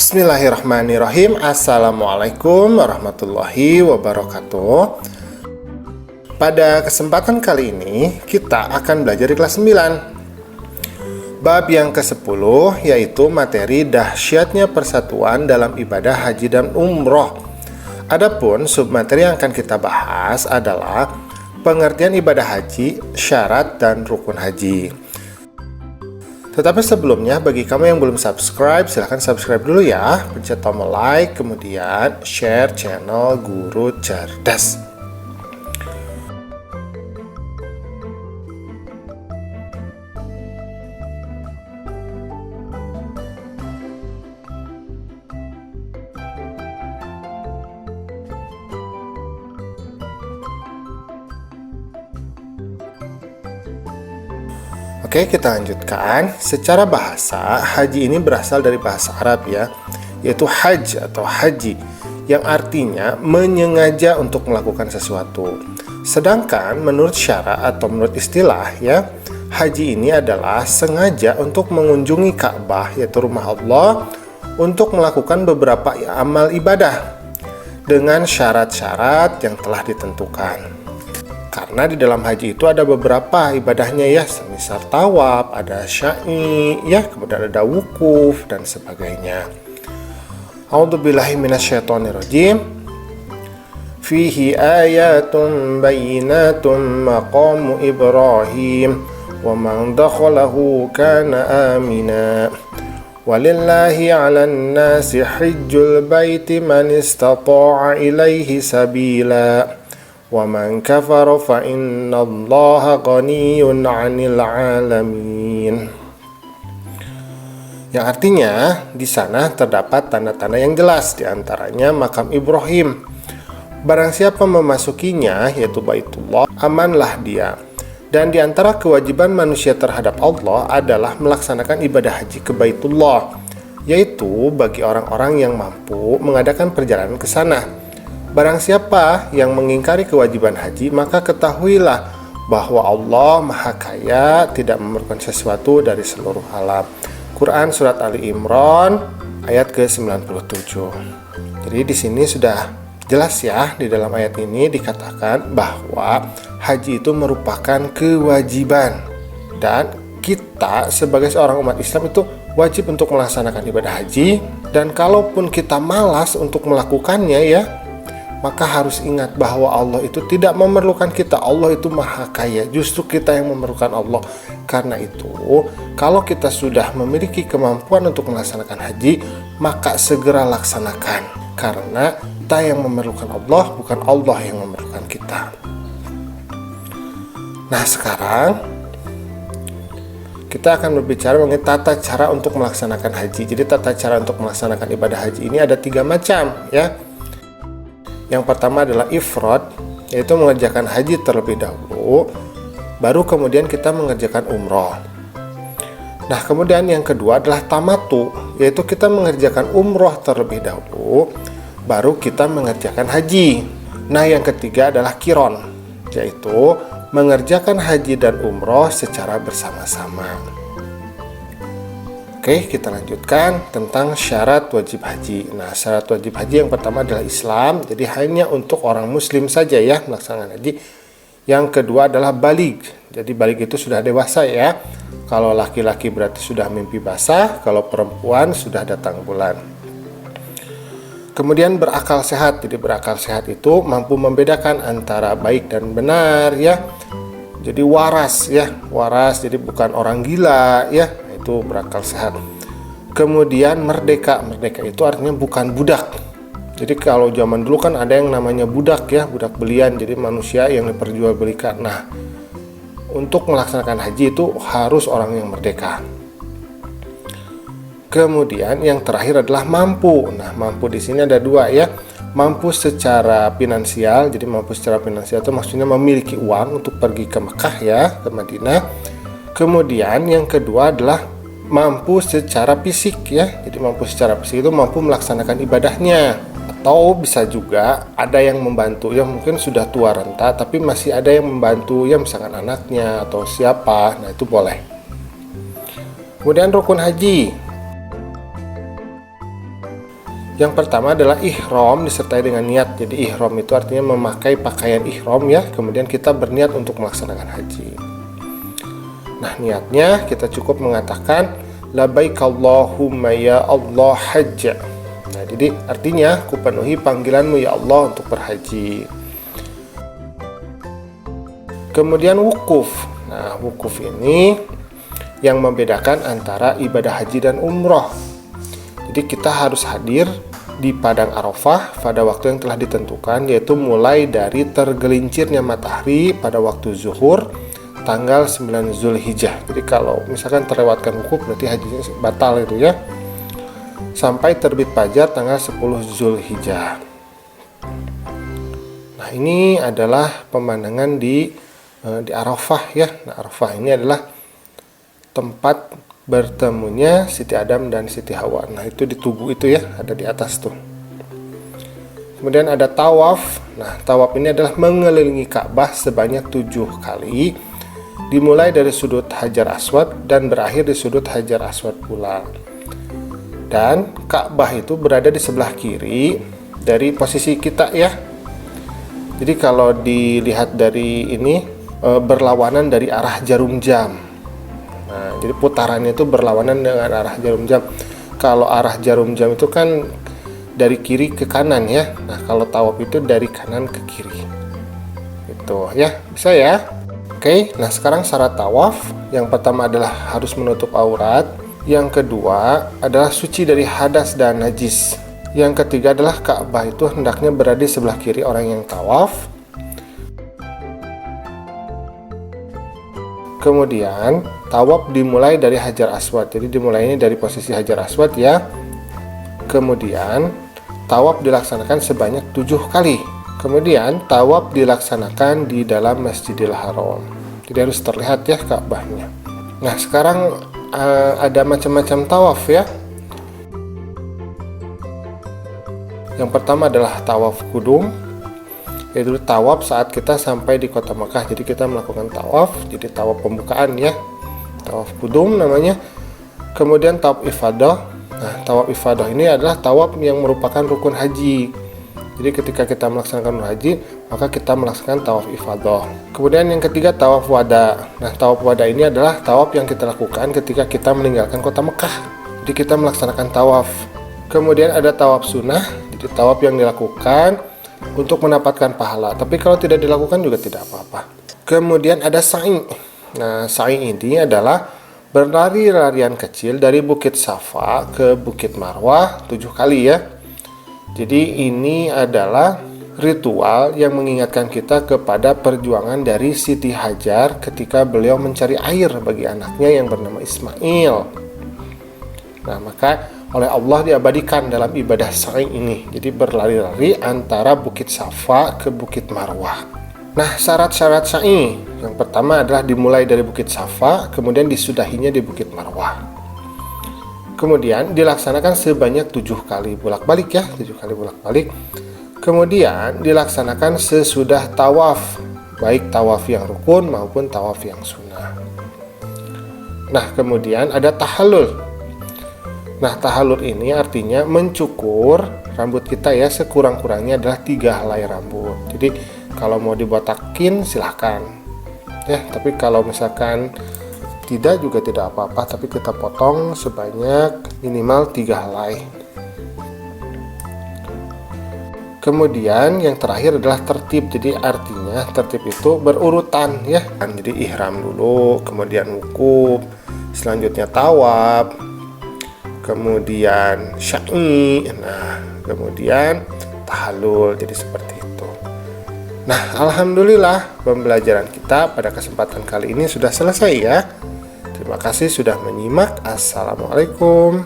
Bismillahirrahmanirrahim. Assalamualaikum warahmatullahi wabarakatuh. Pada kesempatan kali ini kita akan belajar di kelas 9 bab yang ke-10, yaitu materi dahsyatnya persatuan dalam ibadah haji dan umroh. Adapun submateri yang akan kita bahas adalah pengertian ibadah haji, syarat dan rukun haji. Tetapi sebelumnya, bagi kamu yang belum subscribe, silahkan subscribe dulu ya. Pencet tombol like, kemudian share channel Guru Cerdas. Oke, kita lanjutkan. Secara bahasa, haji ini berasal dari bahasa Arab ya, yaitu haj atau haji, yang artinya menyengaja untuk melakukan sesuatu. Sedangkan menurut syara atau menurut istilah ya, haji ini adalah sengaja untuk mengunjungi Ka'bah, yaitu rumah Allah, untuk melakukan beberapa amal ibadah dengan syarat-syarat yang telah ditentukan. Karena di dalam haji itu ada beberapa ibadahnya ya, semisal tawaf, ada sya'i, ya, kemudian ada wukuf dan sebagainya. A'udzubillahi minasyaitonirrajim. Fihi ayatun bayyinatun maqamu Ibrahim wa man dakhalahu kana amina. Walillahi 'alan nasi hajjul baiti man istata'a ilaihi sabila. وَمَنْ كَفَرَ فَإِنَّ اللَّهَ غَنِيٌّ عَنِ الْعَالَمِينَ. Yang artinya di sana terdapat tanda-tanda yang jelas, di antaranya makam Ibrahim. Barang siapa memasukinya, yaitu Baitullah, amanlah dia. Dan di antara kewajiban manusia terhadap Allah adalah melaksanakan ibadah haji ke Baitullah, yaitu bagi orang-orang yang mampu mengadakan perjalanan ke sana. Barang siapa yang mengingkari kewajiban haji, maka ketahuilah bahwa Allah Maha Kaya, tidak memerlukan sesuatu dari seluruh alam. Quran Surat Ali Imran ayat ke-97. Jadi di sini sudah jelas ya, di dalam ayat ini dikatakan bahwa haji itu merupakan kewajiban. Dan kita sebagai seorang umat Islam itu wajib untuk melaksanakan ibadah haji. Dan kalaupun kita malas untuk melakukannya ya, maka harus ingat bahwa Allah itu tidak memerlukan kita. Allah itu Maha Kaya, justru kita yang memerlukan Allah. Karena itu, kalau kita sudah memiliki kemampuan untuk melaksanakan haji, maka segera laksanakan. Karena kita yang memerlukan Allah, bukan Allah yang memerlukan kita. Nah, sekarang kita akan berbicara mengenai tata cara untuk melaksanakan haji. Jadi tata cara untuk melaksanakan ibadah haji ini ada 3 macam ya. Yang pertama adalah ifrad, yaitu mengerjakan haji terlebih dahulu, baru kemudian kita mengerjakan umroh. Nah, kemudian yang kedua adalah tamatu, yaitu kita mengerjakan umroh terlebih dahulu, baru kita mengerjakan haji. Nah, yang ketiga adalah kiron, yaitu mengerjakan haji dan umroh secara bersama-sama. Oke, kita lanjutkan tentang syarat wajib haji. Nah, syarat wajib haji yang pertama adalah Islam, jadi hanya untuk orang muslim saja ya melaksanakan haji. Yang kedua adalah balig, jadi balig itu sudah dewasa ya. Kalau laki-laki berarti sudah mimpi basah, kalau perempuan sudah datang bulan. Kemudian berakal sehat, jadi berakal sehat itu mampu membedakan antara baik dan benar ya. Jadi waras ya, waras, jadi bukan orang gila ya, itu berakal sehat. Kemudian merdeka, merdeka itu artinya bukan budak. Jadi kalau zaman dulu kan ada yang namanya budak ya, budak belian, jadi manusia yang diperjualbelikan. Nah, untuk melaksanakan haji itu harus orang yang merdeka. Kemudian yang terakhir adalah mampu. Nah, mampu di sini ada 2 ya. Mampu secara finansial, jadi mampu secara finansial itu maksudnya memiliki uang untuk pergi ke Mekah ya, ke Madinah. Kemudian yang kedua adalah mampu secara fisik ya, jadi mampu secara fisik itu mampu melaksanakan ibadahnya. Atau bisa juga ada yang membantu, yang mungkin sudah tua renta tapi masih ada yang membantu ya, misalkan anaknya atau siapa, nah itu boleh. Kemudian rukun haji. Yang pertama adalah ihram disertai dengan niat. Jadi ihram itu artinya memakai pakaian ihram ya, kemudian kita berniat untuk melaksanakan haji. Nah, niatnya kita cukup mengatakan labbaik Allahumma ya Allah hajja. Nah, jadi artinya kupenuhi panggilanmu ya Allah untuk berhaji. Kemudian wukuf. Nah, wukuf ini yang membedakan antara ibadah haji dan umroh. Jadi kita harus hadir di padang Arafah pada waktu yang telah ditentukan, yaitu mulai dari tergelincirnya matahari pada waktu zuhur tanggal 9 Zulhijjah. Jadi kalau misalkan terlewatkan wukuf berarti hajinya batal itu ya. Sampai terbit fajar tanggal 10 Zulhijjah. Nah, ini adalah pemandangan di Arafah ya. Nah, Arafah ini adalah tempat bertemunya Siti Adam dan Siti Hawa. Nah, itu di tugu itu ya, ada di atas tuh. Kemudian ada tawaf. Nah, tawaf ini adalah mengelilingi Ka'bah sebanyak 7 kali, dimulai dari sudut Hajar Aswad dan berakhir di sudut Hajar Aswad pula. Dan Ka'bah itu berada di sebelah kiri dari posisi kita ya. Jadi kalau dilihat dari ini berlawanan dari arah jarum jam. Nah, jadi putarannya itu berlawanan dengan arah jarum jam. Kalau arah jarum jam itu kan dari kiri ke kanan ya. Nah, kalau tawaf itu dari kanan ke kiri. Itu ya, bisa ya. Oke, nah sekarang syarat tawaf. Yang pertama adalah harus menutup aurat. Yang kedua adalah suci dari hadas dan najis. Yang ketiga adalah Ka'bah itu hendaknya berada di sebelah kiri orang yang tawaf. Kemudian tawaf dimulai dari Hajar Aswad. Jadi dimulainya dari posisi Hajar Aswad ya. Kemudian tawaf dilaksanakan sebanyak 7 kali. Kemudian tawaf dilaksanakan di dalam Masjidil Haram. Jadi harus terlihat ya Ka'bahnya. Nah, sekarang ada macam-macam tawaf ya. Yang pertama adalah tawaf kudum, yaitu tawaf saat kita sampai di kota Mekah. Jadi kita melakukan tawaf, jadi tawaf pembukaan ya, tawaf kudum namanya. Kemudian tawaf ifadah. Nah, tawaf ifadah ini adalah tawaf yang merupakan rukun haji. Jadi ketika kita melaksanakan haji, maka kita melaksanakan tawaf ifadah. Kemudian yang ketiga tawaf wada. Nah, tawaf wada ini adalah tawaf yang kita lakukan ketika kita meninggalkan kota Mekah. Jadi kita melaksanakan tawaf. Kemudian ada tawaf sunnah, jadi tawaf yang dilakukan untuk mendapatkan pahala. Tapi kalau tidak dilakukan juga tidak apa-apa. Kemudian ada sa'i. Nah, sa'i ini adalah berlari-larian kecil dari Bukit Safa ke Bukit Marwah 7 kali ya. Jadi ini adalah ritual yang mengingatkan kita kepada perjuangan dari Siti Hajar ketika beliau mencari air bagi anaknya yang bernama Ismail. Nah, maka oleh Allah diabadikan dalam ibadah sa'i ini. Jadi berlari-lari antara Bukit Safa ke Bukit Marwah. Nah, syarat-syarat sa'i yang pertama adalah dimulai dari Bukit Safa, kemudian disudahinya di Bukit Marwah. Kemudian dilaksanakan sebanyak 7 kali bolak-balik ya, 7 kali bolak-balik. Kemudian dilaksanakan sesudah tawaf, baik tawaf yang rukun maupun tawaf yang sunnah. Nah, kemudian ada tahallul. Nah, tahallul ini artinya mencukur rambut kita ya, sekurang-kurangnya adalah 3 helai rambut. Jadi kalau mau dibotakin silahkan ya, tapi kalau misalkan tidak juga tidak apa-apa, tapi kita potong sebanyak minimal 3 helai. Kemudian yang terakhir adalah tertib. Jadi artinya tertib itu berurutan ya. Jadi ihram dulu, kemudian wukuf, selanjutnya tawaf, kemudian sya'i, nah kemudian tahallul. Jadi seperti itu. Nah, alhamdulillah pembelajaran kita pada kesempatan kali ini sudah selesai ya. Terima kasih sudah menyimak. Assalamualaikum.